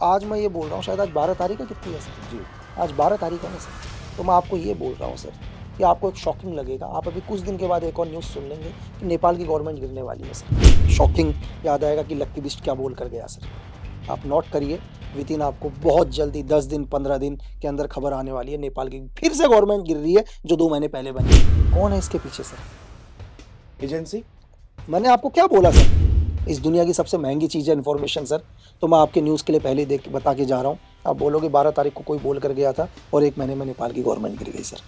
आज मैं ये बोल रहा हूँ, शायद आज 12 तारीख है, कितनी है सर? जी। आज 12 तारीख है ना सर? तो मैं आपको ये बोल रहा हूँ सर, कि आपको एक शॉकिंग लगेगा। आप अभी कुछ दिन के बाद एक और न्यूज़ सुन लेंगे कि नेपाल की गवर्नमेंट गिरने वाली है सर। शॉकिंग याद आएगा कि लक्की बिस्ट क्या बोल कर गया सर। आप नोट करिए, विथिन आपको बहुत जल्दी 10 दिन 15 दिन के अंदर खबर आने वाली है, नेपाल की फिर से गवर्नमेंट गिर रही है, जो 2 महीने पहले बनी। कौन है इसके पीछे सर? एजेंसी? मैंने आपको क्या बोला सर? इस दुनिया की सबसे महंगी चीज़ है इन्फॉर्मेशन सर। तो मैं आपके न्यूज़ के लिए पहले ही देख बता के जा रहा हूँ। आप बोलोगे 12 तारीख को कोई बोल कर गया था और 1 महीने में नेपाल की गवर्नमेंट गिर गई सर।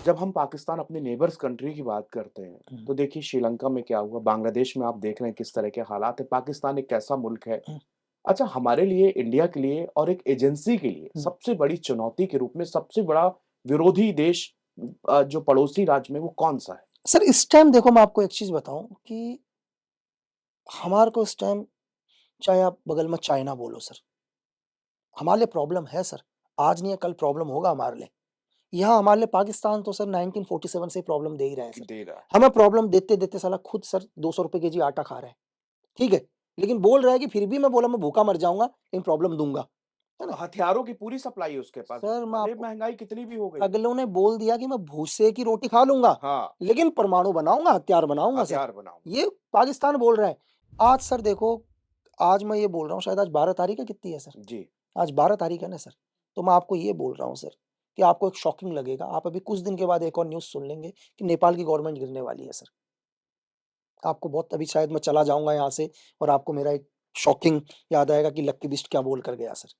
जब हम पाकिस्तान अपने नेबर्स कंट्री की बात करते हैं, हुँ, तो देखिए श्रीलंका में क्या हुआ, बांग्लादेश में आप देख रहे हैं किस तरह के हालात हैं, पाकिस्तान एक कैसा मुल्क है। हुँ, अच्छा हमारे लिए, इंडिया के लिए और एक एजेंसी के लिए हुँ। सबसे बड़ी चुनौती के रूप में सबसे बड़ा विरोधी देश जो पड़ोसी राज्य में वो कौन-सा है? सर इस टाइम देखो मैं आपको एक चीज़ बताऊँ कि हमारे को इस टाइम चाहे आप बगल में चाइना बोलो सर, हमारे लिए प्रॉब्लम है सर। आज नहीं है कल प्रॉब्लम होगा हमारे लिए। यहाँ हमारे लिए पाकिस्तान तो सर 1947 से ही प्रॉब्लम दे ही रहा है सर। दे रहा है। हमें प्रॉब्लम देते-देते साला खुद सर ₹200 केजी आटा खा रहा है। ठीक है? लेकिन बोल रहा है कि फिर भी मैं बोला मैं भूखा मर जाऊँगा, लेकिन प्रॉब्लम दूँगा। है ना? हथियारों की पूरी सप्लाई है उसके पास, सर मैं भले आपको महँगाई कितनी भी हो गई। अगलों ने बोल दिया कि मैं भूसे की रोटी खा लूँगा, हाँ, लेकिन परमाणु बनाऊँगा, हथियार बनाऊँगा सर। हथियार बनाऊँगा। ये पाकिस्तान बोल रहा है। आज सर देखो, आज मैं ये बोल रहा हूँ, शायद आज 12 तारीख है, कितनी है सर? जी। आज 12 तारीख है ना सर? तो मैं आपको ये बोल रहा हूँ सर, कि आपको एक शॉकिंग लगेगा। आप अभी कुछ दिन के बाद एक और न्यूज़ सुन लेंगे कि नेपाल की गवर्नमेंट गिरने वाली है सर। आपको बहुत अभी शायद मैं चला जाऊँगा यहाँ से और आपको मेरा एक शॉकिंग याद आएगा कि लक्की बिस्ट क्या बोल कर गया सर।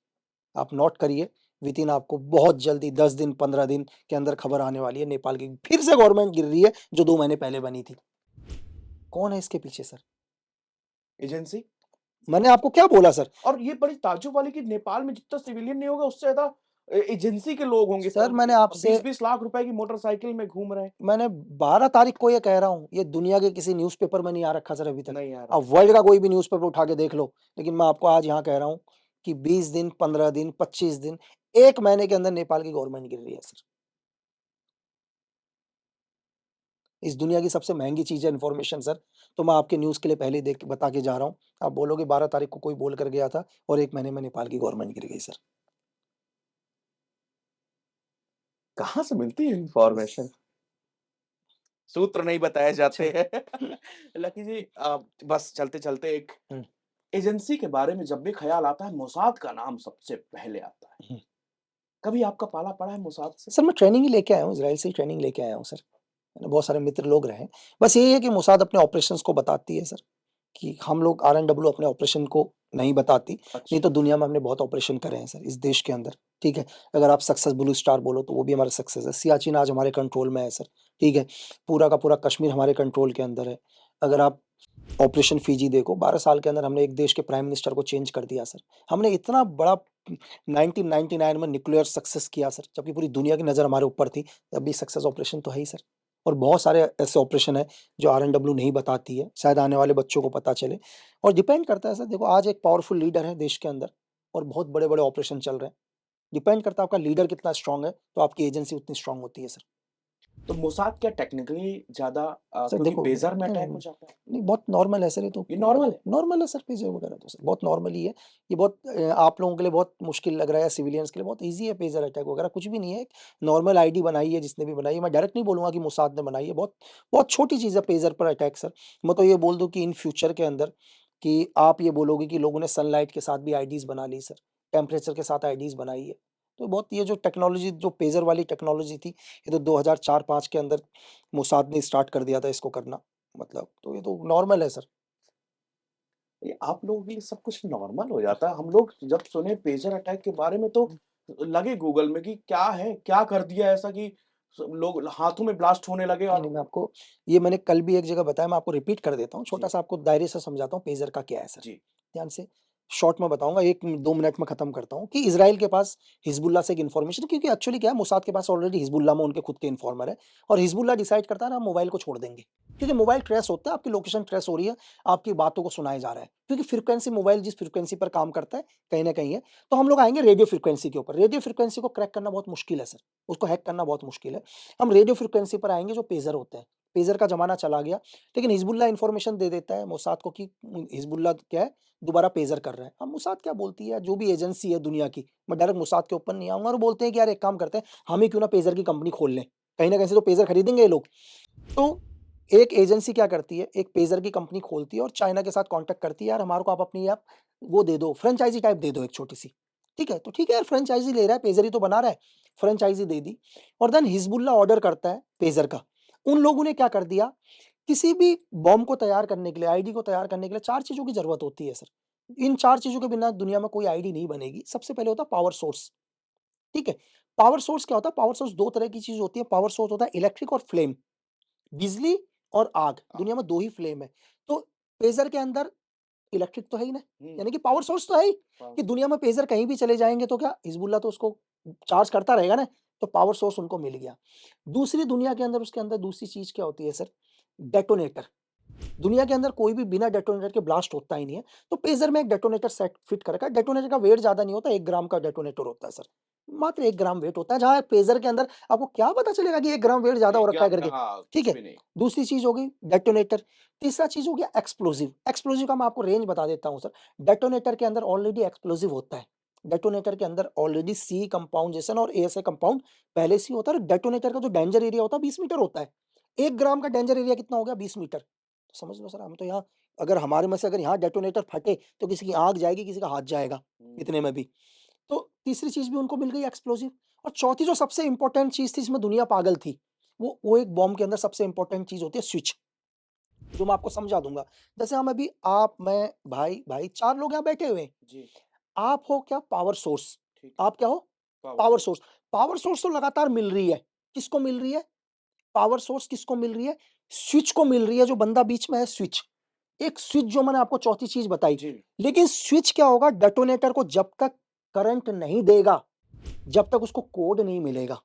आप नोट करिए, विथिन आपको बहुत जल्दी 10 दिन 15 दिन के अंदर खबर आने वाली है, नेपाल की फिर से गवर्नमेंट गिर रही है, जो 2 महीने पहले बनी थी। कौन है इसके पीछे सर? एजेंसी? मैंने आपको क्या बोला सर? और ये बड़ी ताज्जुब वाली कि नेपाल में जितना सिविलियन नहीं होगा उससे ज़्यादा एजेंसी के लोग होंगे सर मैंने आपसे 20-20 लाख रुपए की मोटरसाइकिल में घूम रहे हैं। मैंने 12 तारीख को ये कह रहा हूँ, ये दुनिया के किसी न्यूज़पेपर में नहीं आ रखा सर अभी तक। नहीं आ रहा। आप वर्ल्ड का कोई भी न्यूज़पेपर उठा के देख लो, लेकिन मैं आपको आज यहाँ कह रहा हूँ कि 20 दिन, 15 दिन, 25 दिन, 1 महीने के अंदर नेपाल की गवर्नमेंट गिर रही है सर। इस दुनिया की सबसे महँगी चीज़ है इन्फॉर्मेशन सर, तो मैं आपके न्यूज़ के लिए पहले ही देख बता के जा रहा हूँ। आप बोलोगे 12 तारीख को कोई बोल कर गया था और 1 महीने में नेपाल की गवर्नमेंट गिर गई सर। कहाँ से मिलती है इन्फॉर्मेशन? सूत्र नहीं बताए अच्छा। जाते हैं। लकी जी बस चलते-चलते एक हुँ, एजेंसी के बारे में जब भी ख़्याल आता है मोसाद का नाम सबसे पहले आता है। हुँ। कभी आपका पाला पड़ा है मोसाद से? सर मैं ट्रेनिंग ही लेके आया हूँ, इज़राइल से ही ट्रेनिंग लेके आया हूँ सर। मैंने बहुत सारे मित्र लोग रहे हैं। बस यही है कि मोसाद अपने ऑपरेशंस को बताती है सर, कि हम लोग आरएनडब्ल्यू अपने ऑपरेशन को नहीं बताती, नहीं अच्छा। तो दुनिया में हमने बहुत ऑपरेशन करे हैं सर इस देश के अंदर, ठीक है? अगर आप सक्सेस ब्लू स्टार बोलो तो वो भी हमारा सक्सेस है। सियाचिन आज हमारे कंट्रोल में है सर, ठीक है? पूरा का पूरा कश्मीर हमारे कंट्रोल के अंदर है। अगर आप ऑपरेशन फिजी देखो, 12 साल के अंदर हमने एक देश के प्राइम मिनिस्टर को चेंज कर दिया सर। हमने इतना बड़ा 1999 में न्यूक्लियर सक्सेस किया सर, जबकि पूरी दुनिया की नज़र हमारे ऊपर थी, तब भी सक्सेस ऑपरेशन तो है ही सर। और बहुत सारे ऐसे ऑपरेशन हैं, जो आरएनडब्ल्यू नहीं बताती है, शायद आने वाले बच्चों को पता चले और डिपेंड करता है सर, देखो आज एक पावरफुल लीडर है देश के अंदर और बहुत बड़े-बड़े ऑपरेशन चल रहे हैं। डिपेंड करता है आपका लीडर कितना स्ट्रॉन्ग है, तो आपकी एजेंसी उतनी स्ट्रॉन्ग होती है सर। तो मोसाद क्या टेक्निकली ज़्यादा सर क्योंकि देखो पेजर में नहीं, अटैक नहीं, हो जाता है? नहीं बहुत नॉर्मल है सर ये तो ये नॉर्मल है? नॉर्मल है सर पेजर वगैरह तो सर बहुत नॉर्मल ही है। ये बहुत आप लोगों के लिए बहुत मुश्किल लग रहा है सिविलियंस के लिए बहुत ईज़ी है पेजर अटैक वगैरह कुछ भी नहीं है। नॉर्मल आईडी बनाई है जिसने भी बनाई है, मैं डायरेक्ट नहीं बोलूँगा कि मोसाद ने बनाई है, बहुत बहुत छोटी चीज़ है पेजर पर अटैक सर। मैं तो ये बोल दूँ कि इन फ्यूचर के अंदर कि आप ये बोलोगे कि लोगों ने सनलाइट के साथ भी आईडीज़ बना ली सर, टेम्परेचर के साथ आईडीज़ बनाई है। तो बहुत ये जो टेक्नोलॉजी जो पेजर वाली टेक्नोलॉजी थी, ये तो 2004-5 के अंदर मोसाद ने स्टार्ट कर दिया था इसको करना, मतलब तो ये तो नॉर्मल है सर। ये आप लोगों के लिए सब कुछ नॉर्मल हो जाता है। हम लोग जब सुने पेजर अटैक के बारे में तो हुँ। लगे गूगल में कि क्या है? क्या कर दिया ऐसा कि लोग हाथों में ब्लास्ट होने लगे नहीं, और नहीं, मैं आपको ये मैंने कल भी एक जगह बताया, मैं आपको रिपीट कर देता हूँ, जी, छोटा-सा आपको दायरे से समझाता हूँ पेजर का क्या है सर। जी। ध्यान से शॉर्ट में बताऊँगा 1-2 मिनट में खत्म करता हूँ कि इज़राइल के पास हिज़बुल्लाह से एक इन्फॉर्मेशन क्योंकि एक्चुअली क्या है मोसाद के पास ऑलरेडी हिज़बुल्लाह में उनके खुद के इन्फॉर्मर है और हिज़बुल्लाह डिसाइड करता है ना हम मोबाइल को छोड़ देंगे। क्योंकि मोबाइल ट्रेस होता है, आपकी लोकेशन ट्रेस हो रही है, आपकी बातों को सुनाया जा रहा है। क्योंकि फ्रीक्वेंसी मोबाइल जिस फ्रीक्वेंसी पर काम करता है, कहीं न कहीं है, तो हम लोग आएँगे रेडियो फ्रीक्वेंसी के ऊपर। रेडियो फ्रीक्वेंसी को क्रैक करना बहुत मुश्किल है सर, उसको हैक करना बहुत मुश्किल है। हम रेडियो फ्रीक्वेंसी पर आएँगे जो पेजर होते हैं। पेजर का ज़माना चला गया, लेकिन हिज़्बुल्लाह इन्फॉर्मेशन दे देता है मोसाद को कि हिज़्बुल्लाह क्या है, दोबारा पेजर कर रहा है। अब मोसाद क्या बोलती है, जो भी एजेंसी है दुनिया की, मैं डायरेक्ट मोसाद के ऊपर नहीं आऊँगा, और बोलते हैं कि यार एक काम करते हैं, हम ही क्यों ना पेजर की कंपनी खोल लें, कहीं न कहीं से तो पेजर खरीदेंगे ये लोग। तो एक एजेंसी क्या करती है, एक पेजर की कंपनी खोलती है और चाइना के साथ कॉन्टैक्ट करती है, यार हमारे को आप अपनी आप वो दे दो, फ्रेंचाइज़ी टाइप दे दो एक छोटी-सी। ठीक है, तो ठीक है यार, फ्रेंचाइज़ी ले रहा है, पेजर ही तो बना रहा है, फ्रेंचाइज़ी दे दी। और देन हिज़्बुल्लाह ऑर्डर करता है पेजर का। उन लोगों ने क्या कर दिया, किसी भी बॉम्ब को तैयार करने के लिए, आईडी को तैयार करने के लिए 4 चीज़ों की ज़रूरत होती है सर। इन 4 चीज़ों के बिना दुनिया में कोई आईडी नहीं बनेगी। सबसे पहले होता है पावर सोर्स, ठीक है? पावर सोर्स क्या होता है? पावर सोर्स 2 तरह की चीज़ होती है। पावर सोर्स होता है इलेक्ट्रिक और फ्लेम। बिजली और आग, हाँ। दुनिया में 2 ही फ्लेम है। तो पेजर के अंदर इलेक्ट्रिक तो है ही ना, हुँ, यानी कि पावर सोर्स तो है ही, पावर कि दुनिया में पेजर कहीं भी चले जाएँगे तो क्या हिज़्बुल्लाह तो उसको चार्ज करता रहेगा ना, तो पावर सोर्स उनको मिल गया। दूसरी दुनिया के अंदर उसके अंदर दूसरी चीज़ क्या होती है सर? डेटोनेटर। दुनिया के अंदर कोई भी बिना डेटोनेटर के ब्लास्ट होता ही नहीं है, तो पेजर में एक डेटोनेटर सेट फिट कर रखा है। डेटोनेटर का वेट ज़्यादा नहीं होता, 1 ग्राम का डेटोनेटर होता है सर। मात्र 1 ग्राम वेट होता है, जहाँ पेजर के अंदर आपको क्या पता चलेगा कि 1 ग्राम वेट ज़्यादा हो 1 रखा है ग्राम करके, हाँ, ठीक कुछ है? भी नहीं। दूसरी चीज़ हो गई डेटोनेटर, तीसरा चीज़ हो गया एक्सप्लोसिव। एक्सप्लोसिव का मैं आपको रेंज बता देता हूँ सर। डेटोनेटर के अंदर ऑलरेडी एक्सप्लोसिव होता है। डेटोनेटर के अंदर ऑलरेडी सी कंपाउंड जैसन और ए से कंपाउंड पहले से ही होता है, और डेटोनेटर का जो डेंजर एरिया होता है 20 मीटर होता है। 1 ग्राम का डेंजर एरिया कितना हो गया? 20 मीटर। समझ लो सर, हम तो यहाँ अगर हमारे में से अगर यहाँ डेटोनेटर फटे तो किसी की आँख जाएगी, किसी का हाथ जाएगा, हुँ, इतने में भी। तो तीसरी चीज़ भी उनको मिल गई एक्सप्लोसिव, और चौथी जो सबसे इम्पोर्टेंट चीज़ थी जिसमें दुनिया पागल थी, वो एक बॉम्ब के अंदर सबसे इम्पोर्टेंट चीज़ होती है स्विच, जो मैं आपको समझा दूँगा। जैसे हम अभी आप, मैं, भाई 4 लोग यहाँ बैठे हुए हैं। जी, आप हो क्या? Power source. ठीक है। आप क्या हो? Power power source. Source. Power source तो लगातार मिल रही है। किसको मिल रही है? पावर सोर्स किसको मिल रही है? स्विच को मिल रही है, जो बंदा बीच में है स्विच। एक स्विच जो मैंने आपको चौथी चीज़ बताई। जी, लेकिन स्विच क्या होगा, डेटोनेटर को जब तक करंट नहीं देगा, जब तक उसको कोड नहीं मिलेगा।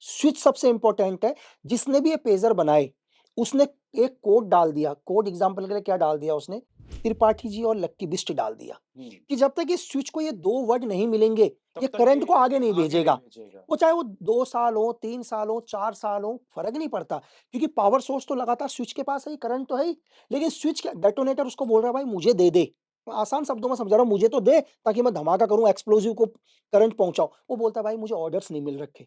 स्विच सबसे इम्पोर्टेंट है। जिसने भी ये पेजर बनाए, उसने एक कोड डाल दिया। कोड एग्ज़ाम्पल के लिए क्या डाल दिया उसने? त्रिपाठी जी और लक्की बिष्ट डाल दिया, हुँ, कि जब तक इस स्विच को ये 2 वर्ड नहीं मिलेंगे, तब ये तक करंट ये को आगे नहीं आगे नहीं भेजेगा। भेजेगा। वो चाहे वो 2 साल हो, 3 साल हो, 4 साल हो, फ़र्क नहीं पड़ता, क्योंकि पावर सोर्स तो लगातार स्विच के पास है ही, करंट तो है ही। लेकिन स्विच क्या, डेटोनेटर उसको बोल रहा है भाई मुझे दे दे। मैं आसान शब्दों में समझा रहा हूँ, मुझे तो दे ताकि मैं धमाका करूँ, एक्सप्लोसिव को करंट पहुँचाऊँ। वो बोलता है भाई मुझे ऑर्डर्स नहीं मिल रखे,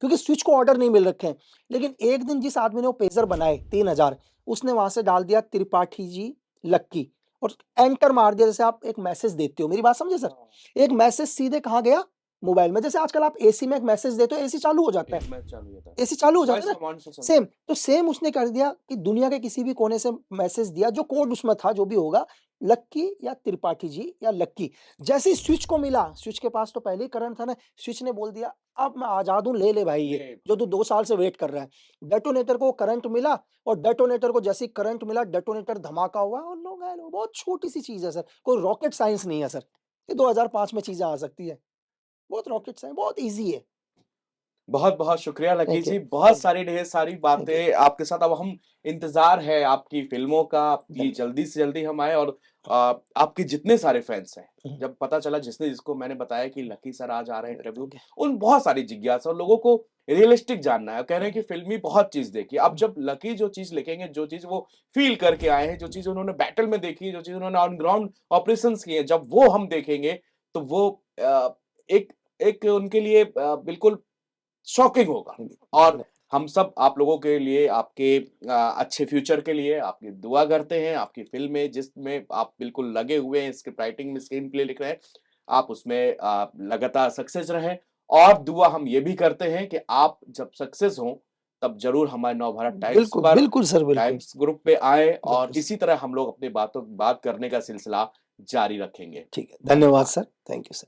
क्योंकि स्विच को ऑर्डर नहीं मिल रखे हैं। लेकिन एक दिन जिस आदमी ने वो पेजर बनाए 3000, उसने वहाँ से डाल दिया त्रिपाठी जी, लक्की, और एंटर मार दिया। जैसे आप एक मैसेज देते हो, मेरी बात समझे सर? हाँ, एक मैसेज सीधे कहाँ गया? मोबाइल में। जैसे आजकल आप एसी में एक मैसेज देते हो, एसी चालू हो जाता है। एक मैच चालू होता है। एसी चालू हो जाता वॉइस है ना? कमांड से चलता सेम, है। तो सेम उसने कर दिया कि दुनिया के किसी भी कोने से मैसेज दिया, जो कोड उसमें था, जो भी होगा, लक्की या त्रिपाठी जी या लक्की। जैसे ही स्विच को मिला, स्विच के पास तो पहले ही करंट था ना, स्विच ने बोल दिया, "अब मैं आज़ाद हूँ, ले ले भाई ये, ले जो तू 2 साल से वेट कर रहा है।" डेटोनेटर को करंट मिला, और डेटोनेटर को जैसे ही करंट मिला, डेटोनेटर धमाका हुआ और लोग घायल हो। बहुत छोटी-सी चीज़ है सर, कोई रॉकेट साइंस नहीं है सर। ये 2005 में चीज़ें आ सकती है। बहुत रॉकेट साइंस, बहुत ईज़ी है। बहुत-बहुत शुक्रिया लकी थैंक यू, जी। बहुत थैंक यू, सारी ढेर सारी थैंक यू। बातें आपके साथ अब हम इंतज़ार है आपकी फ़िल्मों का कि धन्यवाद। जल्दी से जल्दी हम आएँ और आपके जितने सारे फैन्स हैं, हुँ, जब पता चला जिसको मैंने बताया कि लकी सर आज आ रहे हैं इंटरव्यू, थैंक यू। उन बहुत सारी जिज्ञासा और लोगों को रियलिस्टिक जानना है। कह रहे हैं कि फ़िल्मी बहुत चीज़ देखी। अब हुँ, जब लकी जो चीज़ लिखेंगे, जो चीज़ वो फ़ील करके आए हैं, जो चीज़ उन्होंने बैटल में देखी है, जो चीज़ उन्होंने ऑन ग्राउंड ऑपरेशंस किए हैं, जब वो हम देखेंगे, तो वो एक एक उनके लिए बिल्कुल शॉकिंग होगा और धन्य हम सब आप लोगों के लिए आपके अच्छे फ्यूचर के लिए आपकी दुआ करते हैं। आपकी फ़िल्में जिसमें आप बिल्कुल लगे हुए हैं, स्क्रिप्ट राइटिंग में स्क्रीन प्ले लिख रहे हैं, आप उसमें लगातार सक्सेस रहें और दुआ हम ये भी करते हैं कि आप जब सक्सेस हों, तब ज़रूर हमारे नवभारत टाइम्स बिल्कुल, पर बिल्कुल सर, बिल्कुल। टाइम्स ग्रुप पे आएँ और बिल्कुल सर। इसी तरह हम लोग अपनी बात करने का सिलसिला जारी रखेंगे। ठीक है। धन्यवाद धन्यवाद। सर। Thank you sir.